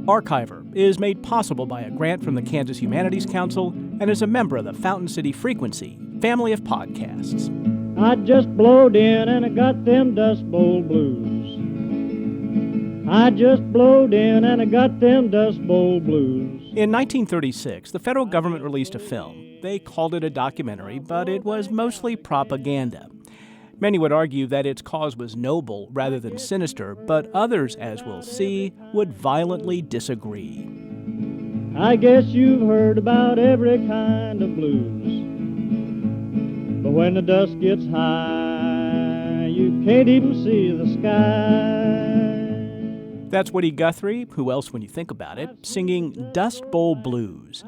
Archiver is made possible by a grant from the Kansas Humanities Council and is a member of the Fountain City Frequency family of podcasts. I just blowed in and I got them Dust Bowl blues. I just blowed in and I got them Dust Bowl blues. In 1936, the federal government released a film. They called it a documentary, but it was mostly propaganda. Many would argue that its cause was noble rather than sinister, but others, as we'll see, would violently disagree. I guess you've heard about every kind of blues, but when the dust gets high, you can't even see the sky. That's Woody Guthrie, who else when you think about it, singing Dust Bowl Blues.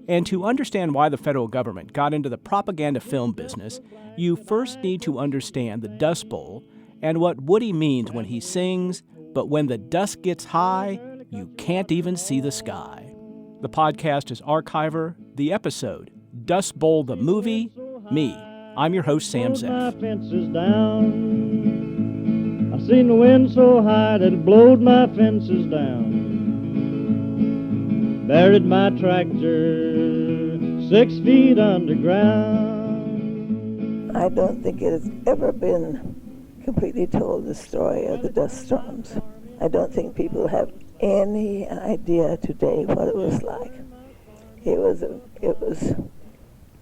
And to understand why the federal government got into the propaganda film business, you first need to understand the Dust Bowl and what Woody means when he sings, "But when the dust gets high, you can't even see the sky." The podcast is Archiver, the episode, Dust Bowl the Movie, me. I'm your host, Sam Zeff. My fences down. I seen the wind so high that it blowed my fences down. Buried my tractor 6 feet underground. I don't think it has ever been completely told, the story of the dust storms. I don't think people have any idea today what it was like. It was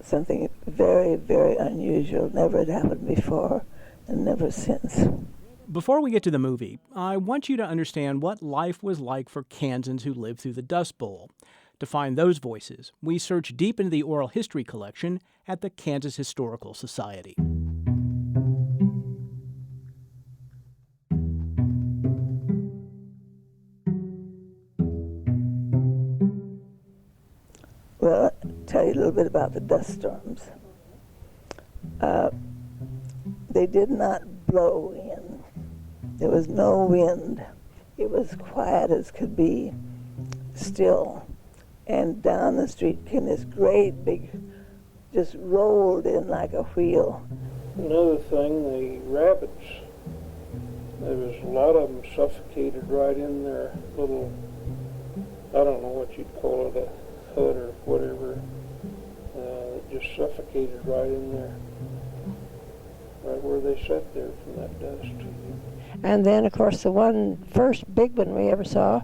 something very, very unusual. Never had happened before and never since. Before we get to the movie, I want you to understand what life was like for Kansans who lived through the Dust Bowl. To find those voices, we search deep into the oral history collection at the Kansas Historical Society. Well, I'll tell you a little bit about the dust storms. They did not blow in. There was no wind. It was quiet as could be, still. And down the street came this great big, just rolled in like a wheel. Another thing, the rabbits, there was a lot of them suffocated right in their little, I don't know what you'd call it, a hut or whatever. It just suffocated right in there, right where they sat there from that dust. And then, of course, the first big one we ever saw,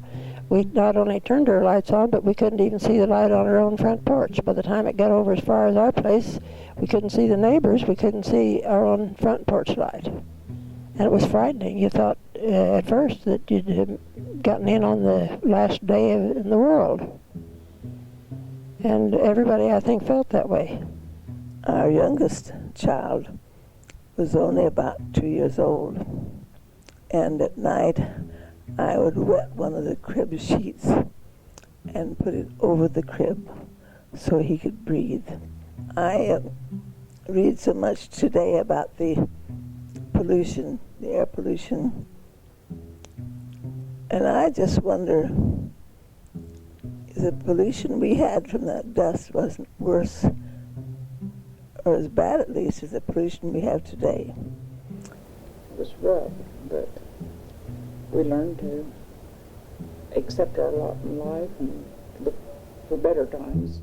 we not only turned our lights on, but we couldn't even see the light on our own front porch. By the time it got over as far as our place, we couldn't see the neighbors, we couldn't see our own front porch light. And it was frightening. You thought at first that you'd have gotten in on the last day in the world. And everybody, I think, felt that way. Our youngest child was only about 2 years old. And at night, I would wet one of the crib sheets and put it over the crib so he could breathe. I read so much today about the pollution, the air pollution, and I just wonder if the pollution we had from that dust wasn't worse, or as bad at least, as the pollution we have today. It was rough, but we learned to accept our lot in life and look for better times.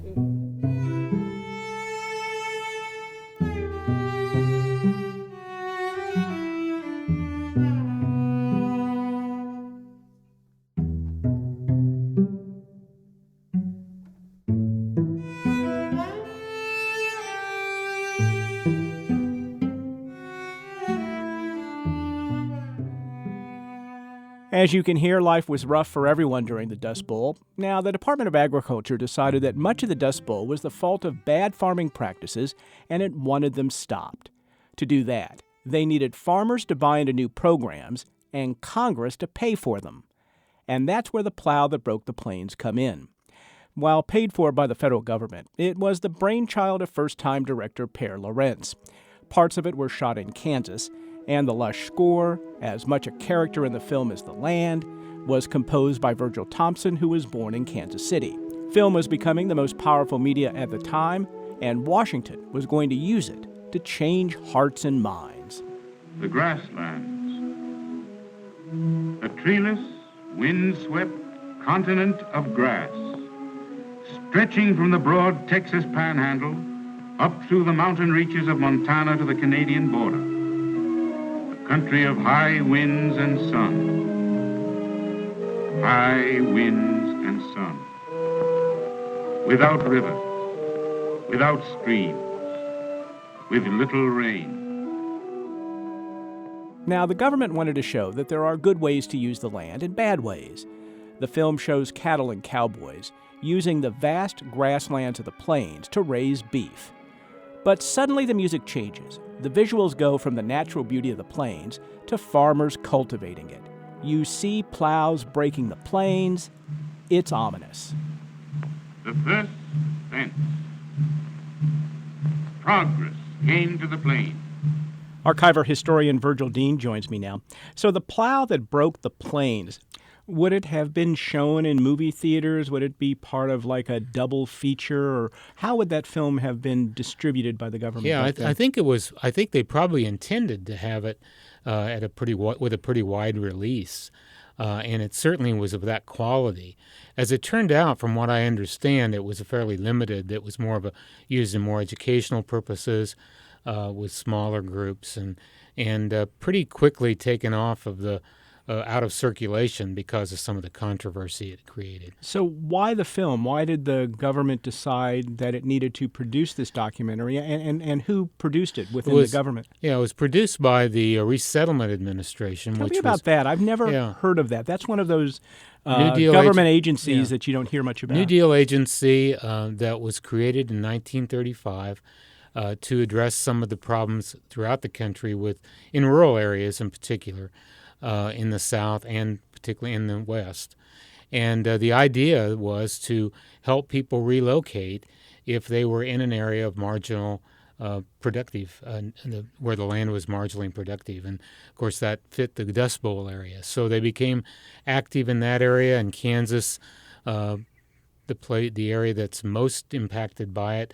As you can hear, life was rough for everyone during the Dust Bowl. Now, the Department of Agriculture decided that much of the Dust Bowl was the fault of bad farming practices, and it wanted them stopped. To do that, they needed farmers to buy into new programs and Congress to pay for them. And that's where the plow that broke the plains come in. While paid for by the federal government, it was the brainchild of first-time director Per Lorentz. Parts of it were shot in Kansas, and the lush score, as much a character in the film as the land, was composed by Virgil Thompson, who was born in Kansas City. Film was becoming the most powerful media at the time, and Washington was going to use it to change hearts and minds. The grasslands, a treeless, wind-swept continent of grass, stretching from the broad Texas panhandle up through the mountain reaches of Montana to the Canadian border. A country of high winds and sun. High winds and sun. Without rivers, without streams, with little rain. Now, the government wanted to show that there are good ways to use the land and bad ways. The film shows cattle and cowboys using the vast grasslands of the plains to raise beef. But suddenly the music changes. The visuals go from the natural beauty of the plains to farmers cultivating it. You see plows breaking the plains. It's ominous. The first fence. Progress came to the plains. Archiver historian Virgil Dean joins me now. So the plow that broke the plains, would it have been shown in movie theaters? Would it be part of like a double feature? Or how would that film have been distributed by the government? Yeah, I think it was. I think they probably intended to have it with a pretty wide release, and it certainly was of that quality. As it turned out, from what I understand, it was fairly limited. It was more of used in more educational purposes, with smaller groups, and pretty quickly taken off of the out of circulation because of some of the controversy it created. So why the film? Why did the government decide that it needed to produce this documentary, and who produced it within the government? Yeah, it was produced by the Resettlement Administration. Tell me about that. I've never heard of that. That's one of those government agencies that you don't hear much about. New Deal agency that was created in 1935 to address some of the problems throughout the country in rural areas in particular. In the South and particularly in the West. And the idea was to help people relocate if they were in an area of marginal productive, where the land was marginally productive. And, of course, that fit the Dust Bowl area. So they became active in that area. In Kansas, the area that's most impacted by it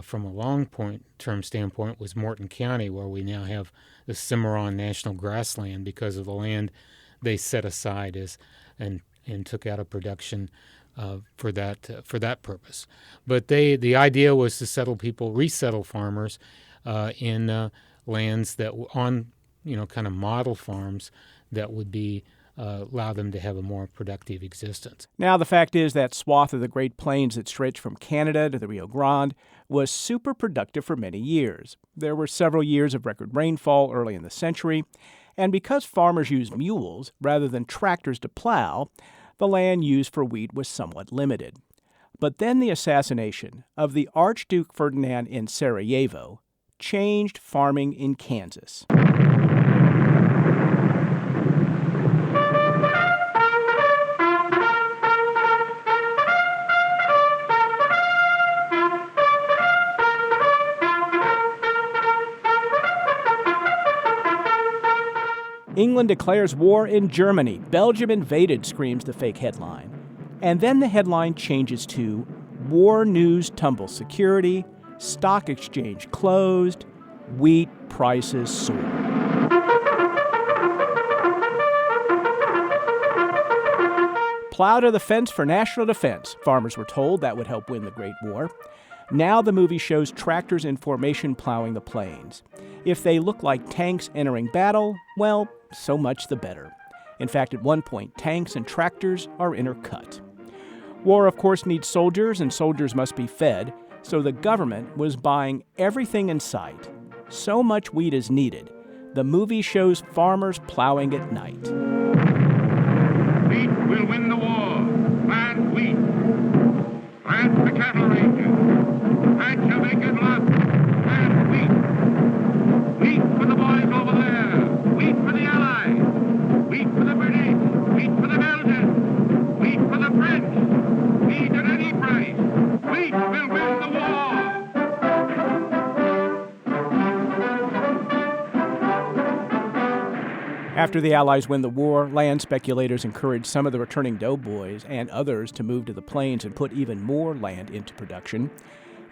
from a long-term standpoint was Morton County, where we now have the Cimarron National Grassland because of the land they set aside and took out of production for that purpose. But the idea was to resettle farmers in lands that were on kind of model farms that would be allow them to have a more productive existence. Now, the fact is that swath of the Great Plains that stretched from Canada to the Rio Grande was super productive for many years. There were several years of record rainfall early in the century, and because farmers used mules rather than tractors to plow, the land used for wheat was somewhat limited. But then the assassination of the Archduke Ferdinand in Sarajevo changed farming in Kansas. England declares war in Germany. Belgium invaded, screams the fake headline. And then the headline changes to War News Tumbles Security, Stock Exchange Closed, Wheat Prices Soar. Plow to the fence for national defense. Farmers were told that would help win the Great War. Now the movie shows tractors in formation plowing the plains. If they look like tanks entering battle, well, so much the better. In fact, at one point, tanks and tractors are intercut. War, of course, needs soldiers, and soldiers must be fed, so the government was buying everything in sight. So much wheat is needed. The movie shows farmers plowing at night. Wheat will win the war. Plant wheat. Plant the cattle ranges. Plant your vacant lots. Plant wheat. Wheat for the boys over there. Wheat for the Allies. Wheat for the British. Wheat for the Belgians. Wheat for the French. Wheat at any price. Wheat will win the war. After the Allies win the war, land speculators encouraged some of the returning doughboys and others to move to the plains and put even more land into production.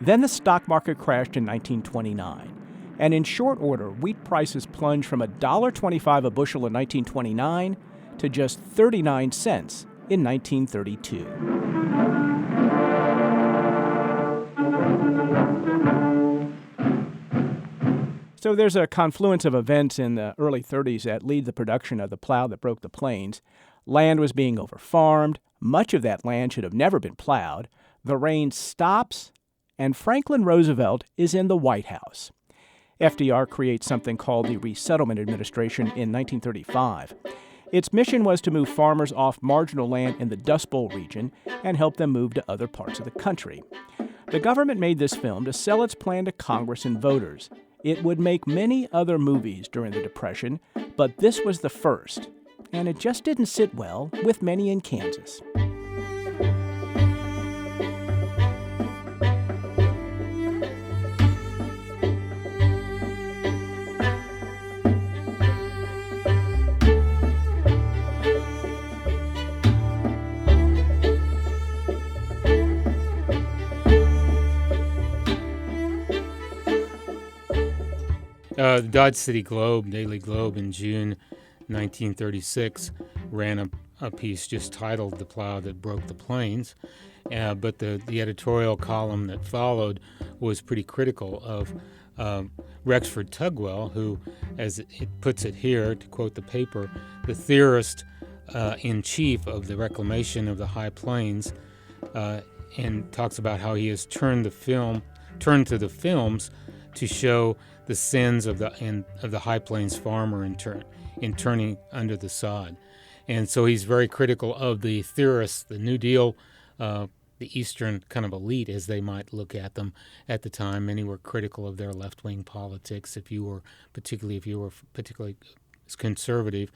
Then the stock market crashed in 1929. And in short order, wheat prices plunged from $1.25 a bushel in 1929 to just 39 cents in 1932. So there's a confluence of events in the early 30s that lead the production of the plow that broke the plains. Land was being overfarmed. Much of that land should have never been plowed. The rain stops, and Franklin Roosevelt is in the White House. FDR creates something called the Resettlement Administration in 1935. Its mission was to move farmers off marginal land in the Dust Bowl region and help them move to other parts of the country. The government made this film to sell its plan to Congress and voters. It would make many other movies during the Depression, but this was the first, and it just didn't sit well with many in Kansas. The Dodge City Globe, Daily Globe, in June 1936 ran a piece just titled "The Plow That Broke the Plains," but the editorial column that followed was pretty critical of Rexford Tugwell, who, as it puts it here, to quote the paper, the theorist in chief of the reclamation of the High Plains, and talks about how he has turned to the films to show the sins of the High Plains farmer in turning under the sod. And so he's very critical of the theorists, the New Deal, the Eastern kind of elite, as they might look at them at the time. Many were critical of their left-wing politics, if you were particularly conservative.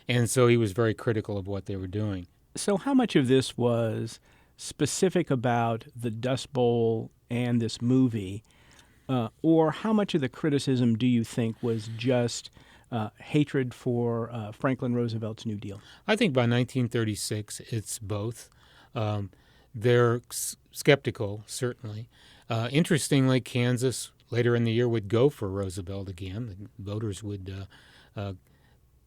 And so he was very critical of what they were doing. So how much of this was specific about the Dust Bowl and this movie, or how much of the criticism do you think was just hatred for Franklin Roosevelt's New Deal? I think by 1936 it's both. They're skeptical, certainly. Interestingly, Kansas later in the year would go for Roosevelt again. The voters would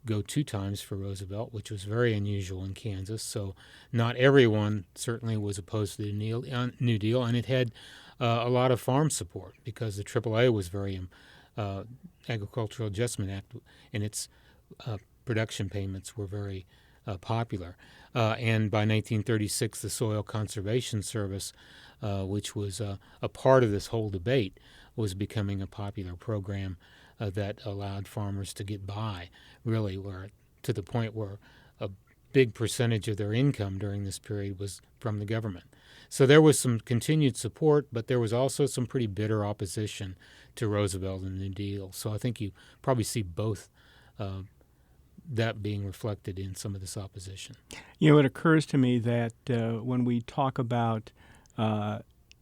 go 2 times for Roosevelt, which was very unusual in Kansas. So not everyone certainly was opposed to the New Deal, and it had a lot of farm support because the AAA was very Agricultural Adjustment Act, and its production payments were very popular. And by 1936, the Soil Conservation Service, which was a part of this whole debate, was becoming a popular program that allowed farmers to get by, really, to the point where a big percentage of their income during this period was from the government. So there was some continued support, but there was also some pretty bitter opposition to Roosevelt and the New Deal. So I think you probably see both that being reflected in some of this opposition. You know, it occurs to me that when we talk about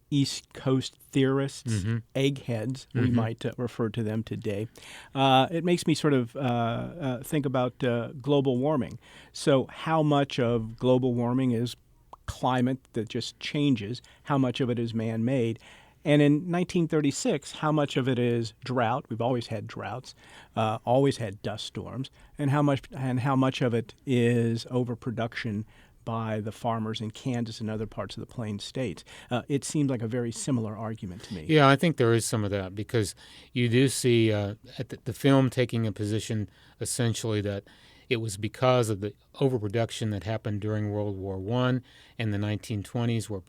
East Coast theorists, eggheads, we might refer to them today, it makes me sort of think about global warming. So how much of global warming is climate that just changes? How much of it is man-made? And in 1936, how much of it is drought? We've always had droughts, always had dust storms, and how much of it is overproduction by the farmers in Kansas and other parts of the Plains states. It seems like a very similar argument to me. Yeah, I think there is some of that because you do see the film taking a position essentially that it was because of the overproduction that happened during World War I and the 1920s, where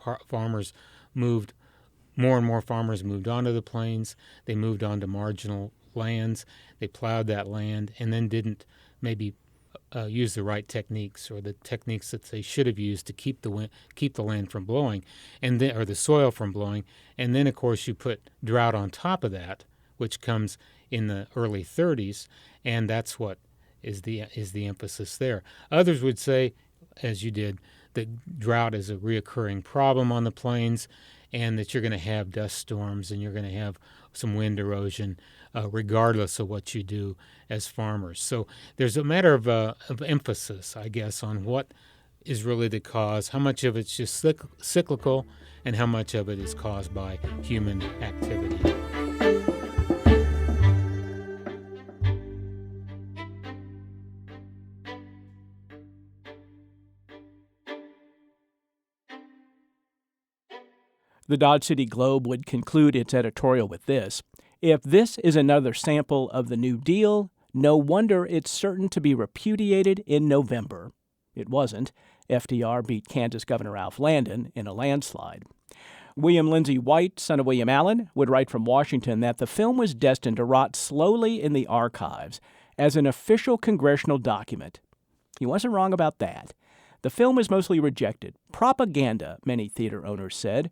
more and more farmers moved onto the plains. They moved onto marginal lands. They plowed that land and then didn't maybe use the right techniques or the techniques that they should have used to keep the land from blowing, or the soil from blowing. And then, of course, you put drought on top of that, which comes in the early 30s, and that's what is the emphasis there. Others would say, as you did, that drought is a reoccurring problem on the plains, and that you're going to have dust storms and you're going to have some wind erosion, regardless of what you do as farmers. So there's a matter of emphasis, I guess, on what is really the cause, how much of it's just cyclical, and how much of it is caused by human activity. The Dodge City Globe would conclude its editorial with this: "If this is another sample of the New Deal, no wonder it's certain to be repudiated in November." It wasn't. FDR beat Kansas Governor Alf Landon in a landslide. William Lindsay White, son of William Allen, would write from Washington that the film was destined to rot slowly in the archives as an official congressional document. He wasn't wrong about that. The film was mostly rejected. Propaganda, many theater owners said.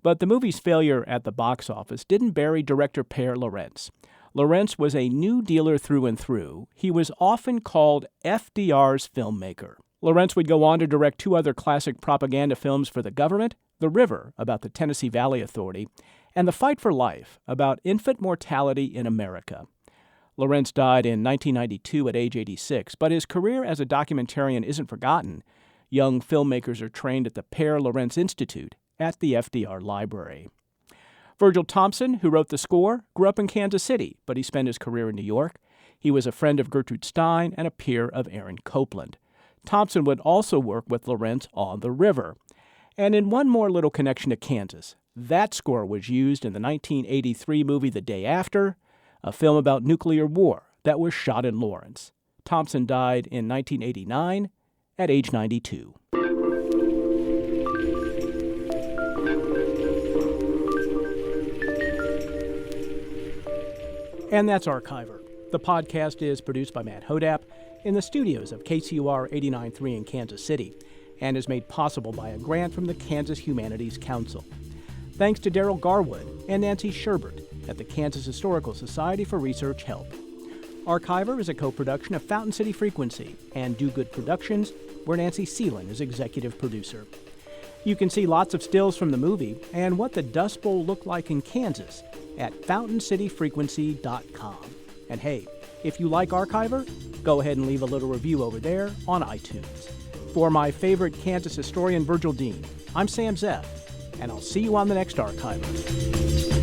But the movie's failure at the box office didn't bury director Per Lorentz. Lorentz was a New Dealer through and through. He was often called FDR's filmmaker. Lorentz would go on to direct two other classic propaganda films for the government: The River, about the Tennessee Valley Authority, and The Fight for Life, about infant mortality in America. Lorentz died in 1992 at age 86, but his career as a documentarian isn't forgotten. Young filmmakers are trained at the Per Lorentz Institute at the FDR Library. Virgil Thompson, who wrote the score, grew up in Kansas City, but he spent his career in New York. He was a friend of Gertrude Stein and a peer of Aaron Copland. Thompson would also work with Lorentz on The River. And in one more little connection to Kansas, that score was used in the 1983 movie The Day After, a film about nuclear war that was shot in Lawrence. Thompson died in 1989 at age 92. And that's Archiver. The podcast is produced by Matt Hodap in the studios of KCUR 89.3 in Kansas City and is made possible by a grant from the Kansas Humanities Council. Thanks to Daryl Garwood and Nancy Sherbert at the Kansas Historical Society for Research Help. Archiver is a co-production of Fountain City Frequency and Do Good Productions, where Nancy Seelan is executive producer. You can see lots of stills from the movie and what the Dust Bowl looked like in Kansas at FountainCityFrequency.com. And hey, if you like Archiver, go ahead and leave a little review over there on iTunes. For my favorite Kansas historian, Virgil Dean, I'm Sam Zeff, and I'll see you on the next Archiver.